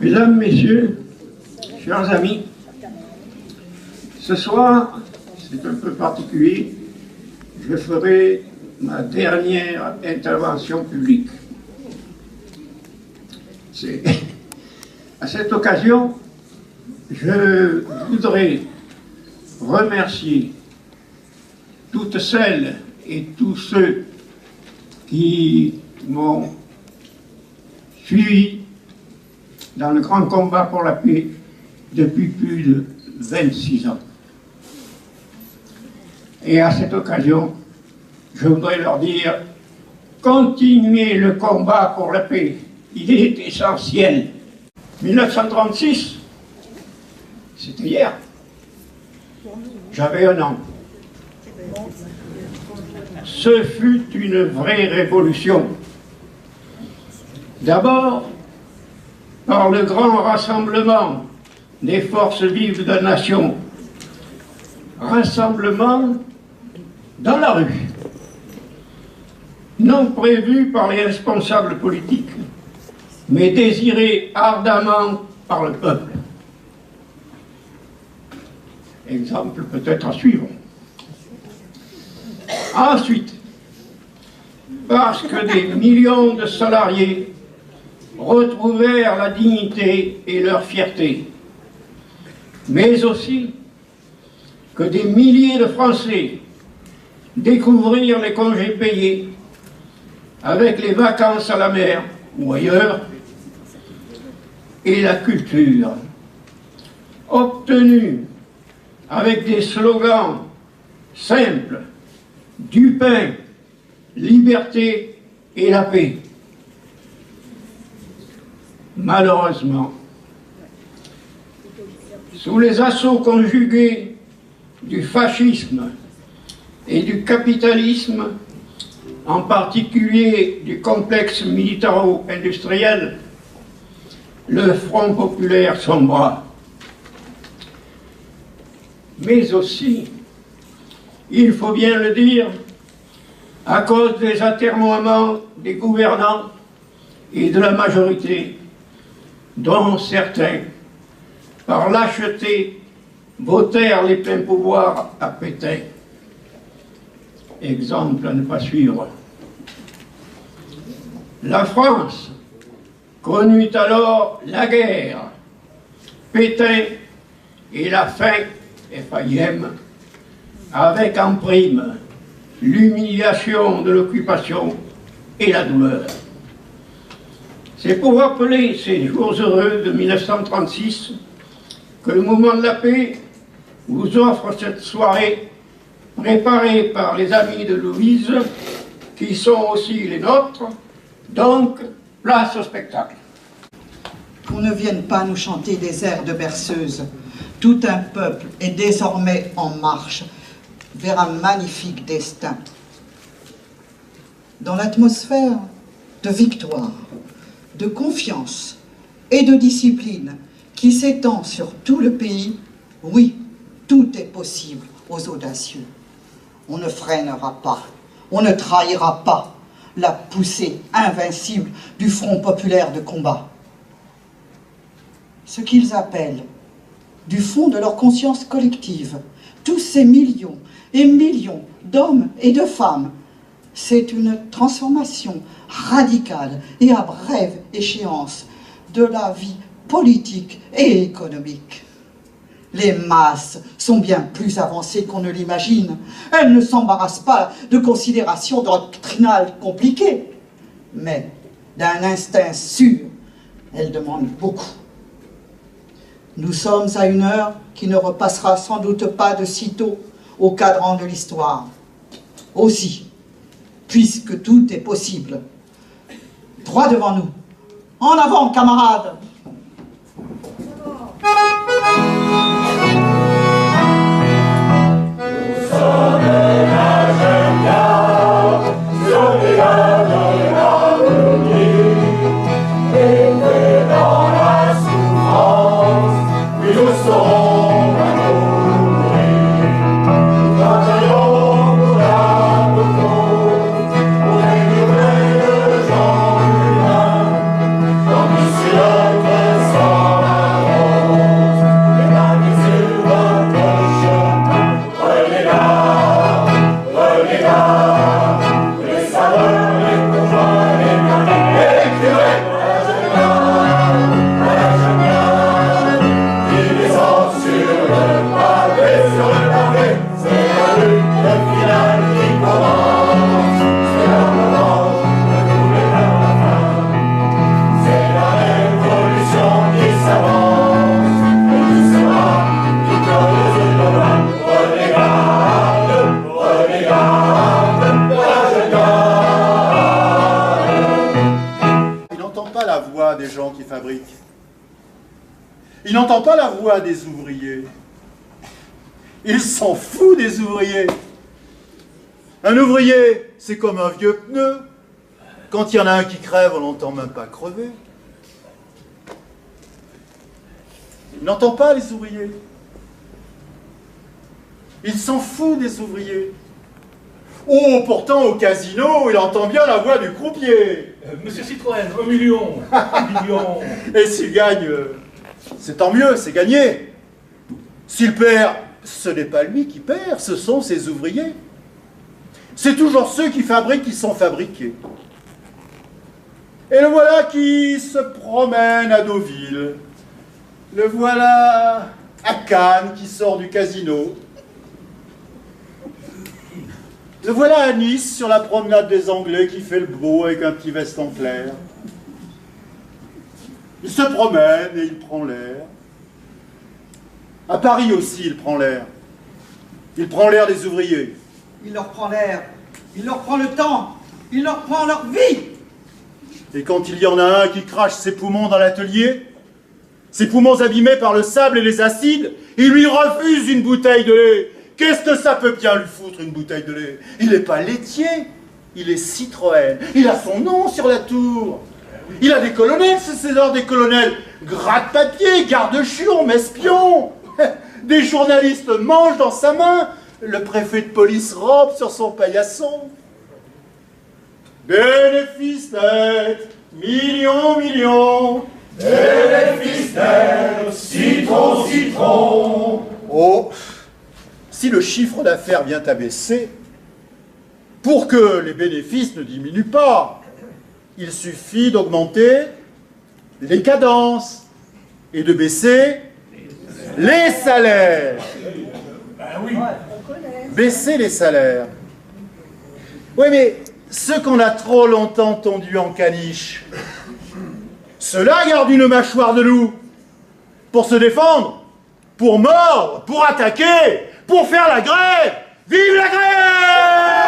Mesdames, Messieurs, chers amis, ce soir, c'est un peu particulier, je ferai ma dernière intervention publique. À cette occasion, je voudrais remercier toutes celles et tous ceux qui m'ont suivi dans le grand combat pour la paix depuis plus de 26 ans. Et à cette occasion, je voudrais leur dire, continuez le combat pour la paix, il est essentiel. 1936, c'était hier, j'avais 1 an. Ce fut une vraie révolution. D'abord, par le grand rassemblement des forces vives de la nation, rassemblement dans la rue, non prévu par les responsables politiques, mais désiré ardemment par le peuple. Exemple peut-être à suivre. Ensuite, parce que des millions de salariés retrouvèrent la dignité et leur fierté, mais aussi que des milliers de Français découvrirent les congés payés avec les vacances à la mer ou ailleurs et la culture obtenue avec des slogans simples: du pain, liberté et la paix. Malheureusement, sous les assauts conjugués du fascisme et du capitalisme, en particulier du complexe militaro-industriel, le Front populaire sombra. Mais aussi, il faut bien le dire, à cause des atermoiements des gouvernants et de la majorité, dont certains, par lâcheté, votèrent les pleins pouvoirs à Pétain. Exemple à ne pas suivre. La France connut alors la guerre, Pétain et la faim, FAIM, avec en prime l'humiliation de l'occupation et la douleur. C'est pour rappeler ces jours heureux de 1936 que le mouvement de la paix vous offre cette soirée préparée par les amis de Louise, qui sont aussi les nôtres. Donc, place au spectacle. Qu'on ne vienne pas nous chanter des airs de berceuse. Tout un peuple est désormais en marche vers un magnifique destin. Dans l'atmosphère de victoire, de confiance et de discipline qui s'étend sur tout le pays, oui, tout est possible aux audacieux. On ne freinera pas, on ne trahira pas la poussée invincible du Front populaire de combat. Ce qu'ils appellent, du fond de leur conscience collective, tous ces millions et millions d'hommes et de femmes, c'est une transformation radicale et à brève échéance de la vie politique et économique. Les masses sont bien plus avancées qu'on ne l'imagine. Elles ne s'embarrassent pas de considérations doctrinales compliquées, mais d'un instinct sûr, elles demandent beaucoup. Nous sommes à une heure qui ne repassera sans doute pas de sitôt au cadran de l'histoire. Aussi, puisque tout est possible, droit devant nous. En avant, camarades! Silencio. Il n'entend pas la voix des ouvriers. Il s'en fout des ouvriers. Un ouvrier, c'est comme un vieux pneu. Quand il y en a un qui crève, on n'entend même pas crever. Il n'entend pas les ouvriers. Il s'en fout des ouvriers. Oh, pourtant, au casino, il entend bien la voix du croupier. Monsieur Citroën, 1 million. 1 million. Et s'il gagne, c'est tant mieux, c'est gagné. S'il perd, ce n'est pas lui qui perd, ce sont ses ouvriers. C'est toujours ceux qui fabriquent qui sont fabriqués. Et le voilà qui se promène à Deauville. Le voilà à Cannes qui sort du casino. Le voilà à Nice sur la promenade des Anglais qui fait le beau avec un petit veston clair. Il se promène et il prend l'air. À Paris aussi, il prend l'air. Il prend l'air des ouvriers. Il leur prend l'air, il leur prend le temps, il leur prend leur vie. Et quand il y en a un qui crache ses poumons dans l'atelier, ses poumons abîmés par le sable et les acides, il lui refuse une bouteille de lait. Qu'est-ce que ça peut bien lui foutre, une bouteille de lait? Il n'est pas laitier, il est Citroën. Il a son nom sur la tour. Il a des colonels, c'est l'heure des colonels. Gratte-papier, garde-chiourme, espion. Des journalistes mangent dans sa main. Le préfet de police robe sur son paillasson. Bénéfice net, millions, millions. Bénéfice net, citron, citron. Oh, si le chiffre d'affaires vient à baisser, pour que les bénéfices ne diminuent pas, il suffit d'augmenter les cadences et de baisser les salaires. Ben oui. Baisser les salaires. Oui, mais ceux qu'on a trop longtemps tondus en caniche, ceux-là gardent une mâchoire de loup pour se défendre, pour mordre, pour attaquer, pour faire la grève. Vive la grève!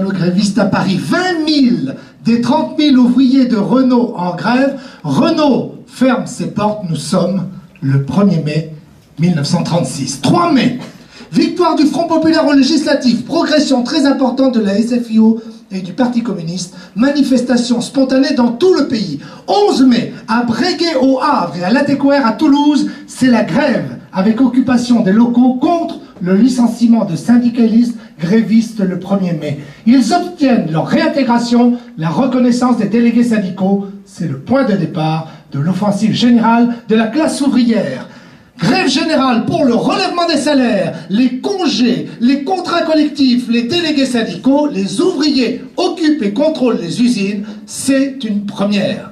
syndicalo-grévistes à Paris. 20 000 des 30 000 ouvriers de Renault en grève. Renault ferme ses portes. Nous sommes le 1er mai 1936. 3 mai. Victoire du Front populaire aux législatives. Progression très importante de la SFIO et du Parti communiste. Manifestation spontanée dans tout le pays. 11 mai, à Breguet au Havre et à Latécoère à Toulouse, c'est la grève avec occupation des locaux contre le licenciement de syndicalistes grévistes le 1er mai. Ils obtiennent leur réintégration, la reconnaissance des délégués syndicaux. C'est le point de départ de l'offensive générale de la classe ouvrière. Grève générale pour le relèvement des salaires, les congés, les contrats collectifs, les délégués syndicaux, les ouvriers occupent et contrôlent les usines. C'est une première.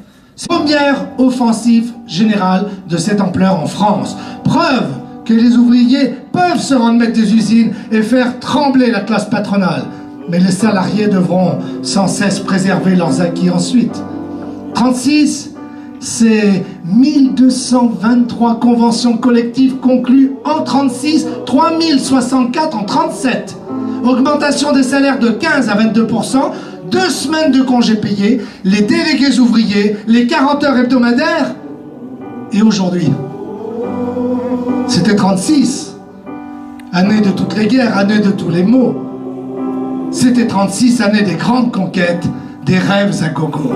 Première offensive générale de cette ampleur en France. Preuve que les ouvriers peuvent se rendre maîtres des usines et faire trembler la classe patronale. Mais les salariés devront sans cesse préserver leurs acquis ensuite. 36, c'est 1223 conventions collectives conclues en 36, 3064 en 37. Augmentation des salaires de 15 à 22%, 2 semaines de congés payés, les délégués ouvriers, les 40 heures hebdomadaires. Et aujourd'hui, c'était 36. Année de toutes les guerres, année de tous les maux. C'était 36, année des grandes conquêtes, des rêves à gogo.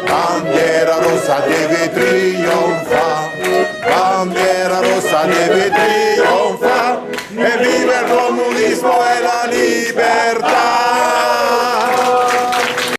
Bandiera rossa deve trionfare.